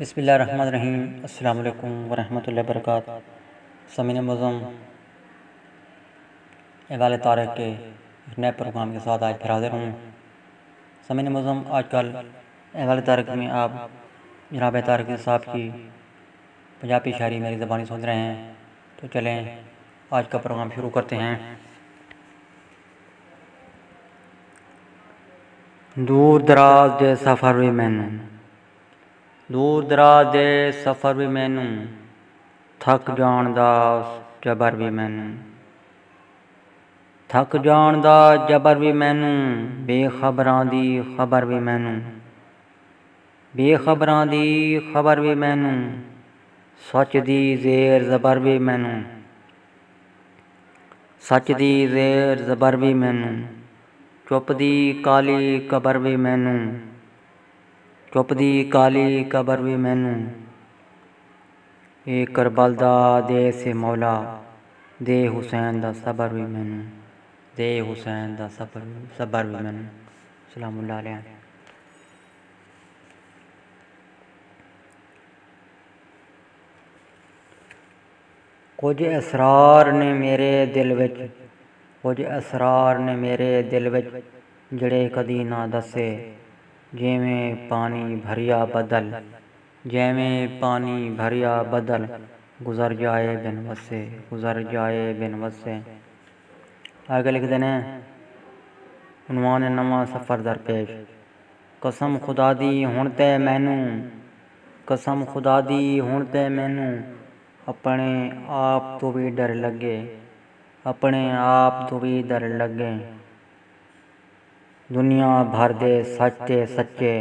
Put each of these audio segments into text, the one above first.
बिस्मिल्लाहिर्रहमानिर्रहीम। अस्सलाम वालेकुम वरहमतुल्लाहि वबरकातुहू। समीन मुअज़्ज़म इक़बाल तारिक के एक नए प्रोग्राम के साथ आज फिर हाज़िर हूँ। समीन मुअज़्ज़म, आजकल इक़बाल तारिक में आप जनाब तारिक साहब की पंजाबी शायरी मेरी ज़बानी सुन रहे हैं, तो चलें आज का प्रोग्राम शुरू करते हैं। दूर दराज दे सफ़र भी मैनू, दूर दराज दे सफ़र भी मैनू, थक जाण दा जबर भी मैनू, थक जाण दा जबर भी मैनू, बेखबरां दी खबर भी मैनू, बेखबरां दी खबर भी मैनू, सच दी ज़ेर ज़बर भी मैनू, सच दी ज़ेर ज़बर भी मैनू, चुप दी काली कबर भी मैनू, चुप दी काली कबर भी मैनू, ए करबल दा दे से मौला, दे हुसैन दा सबर भी मैनू, दे हुसैन दा सबर भी मैनू। सलामुल्लाह अलैह। कुछ असरार ने मेरे दिल विच, कुछ असरार ने मेरे दिल विच, जड़े कदी ना दसे, जिवें पानी भरिया बदल, जिवें पानी भरिया बदल, गुज़र जाए बिन वसे, गुज़र जाए बिन वसे। आगे लिखते हैं, उन्वान नवा सफ़र दरपेश। कसम खुदा दी हुण ते मैनू, कसम खुदा दी हुण ते मैनू, अपने आप तो भी डर लगे, अपने आप तो भी डर लगे। दुनिया भर दे सच ते सच्चे,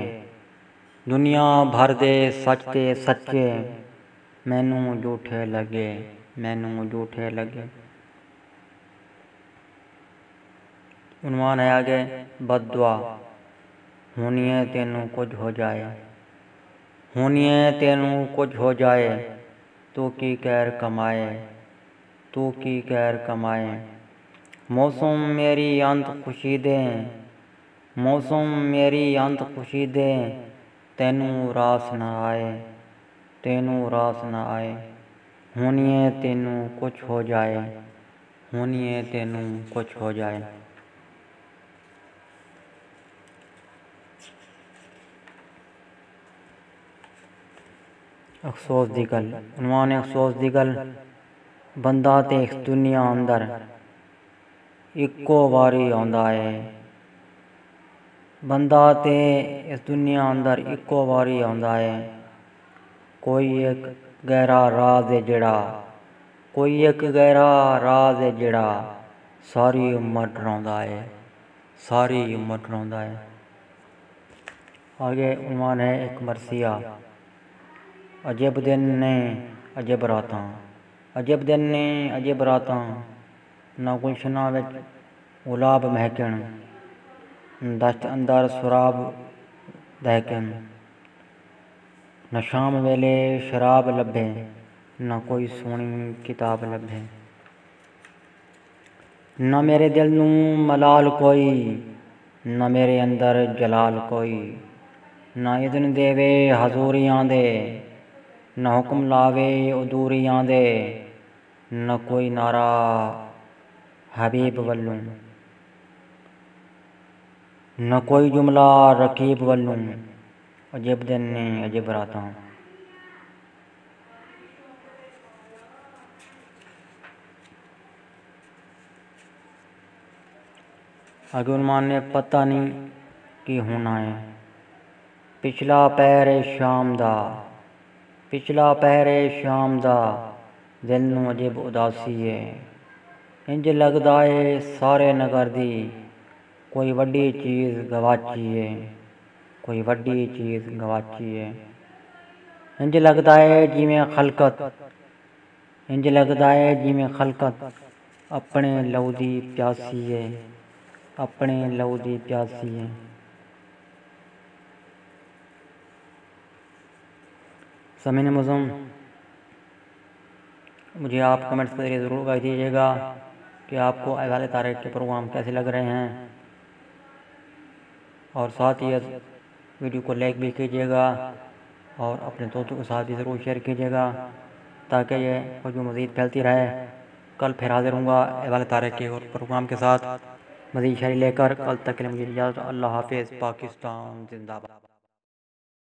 दुनिया भर दे सच ते सच्चे, मैनू झूठे लगे, मैनू झूठे लगे। उन्वान है आगे, बददुआ। हुनिए तेनू कुछ हो जाए, हुनिए तेनू कुछ हो जाए, तू की कैर कमाए, तू की कैर कमाए। मौसम मेरी अंत खुशी दे, मौसम मेरी अंत खुशी दे, तेनू रास न आए, तेनू रास न आए। हुनिए तेनू कुछ हो जाए, हुनिए तेनू कुछ हो जाए। अफसोस दी गल। उन्वान अफसोस दी गल। बंदा ते इस दुनिया अंदर इक्को वारी आउंदा है, बंदा ते इस दुनिया अंदर इक्को वारी आउंदा है। कोई एक गहरा राज है जिहड़ा, कोई एक गहरा राज है जिहड़ा, सारी उम्र डराउंदा है, सारी उम्र डराउंदा है। आगे उन्वान है एक मरसिया। अजब दिन ने अजब रातां, अजब दिन ने अजब रातां, ना गुलशना विच गुलाब महकन, दश्त अंदर सुराब दहकन। न शाम वेले शराब लभे, न कोई सोहनी किताब लभे। न मेरे दिल नू मलाल कोई, न मेरे अंदर जलाल कोई, न इज़न देवे हजूरियां दे, न हुक्म लावे उदूरियां दे, न कोई नारा हबीब वल्लों, न कोई जुमला रकीब वल्लों। अजब दिन ने अजब रातां। आगे उन्मान ने पता नहीं की होना है, पिछला पैर है शाम दा, पिछला पैर है शाम दा, दिल नू अजब उदासी है। इंज लगदा है सारे नगर दी कोई वड्डी चीज़ गवाची है, कोई वड्डी चीज़ गवाची है। इंज लगदा है जिवें खलकत, इंज लगदा है जिवें खलकत, अपने लहू दी प्यासी है, अपने लहू दी प्यासी है। समीन मुअज़्ज़म, मुझे आप कमेंट्स के जरिए ज़रूर बता दीजिएगा कि आपको इक़बाल तारिक के प्रोग्राम कैसे लग रहे हैं, और साथ ही वीडियो को लाइक भी कीजिएगा और अपने दोस्तों के साथ भी ज़रूर शेयर कीजिएगा ताकि ये खुशबू मज़ीद फैलती रहे। कल फिर हाजिर हूँगा वाले तारीख के और प्रोग्राम के साथ मज़ीद शायरी लेकर। कल तक के लिए मुझे इजाज़त। अल्लाह हाफिज़। पाकिस्तान जिंदाबाद।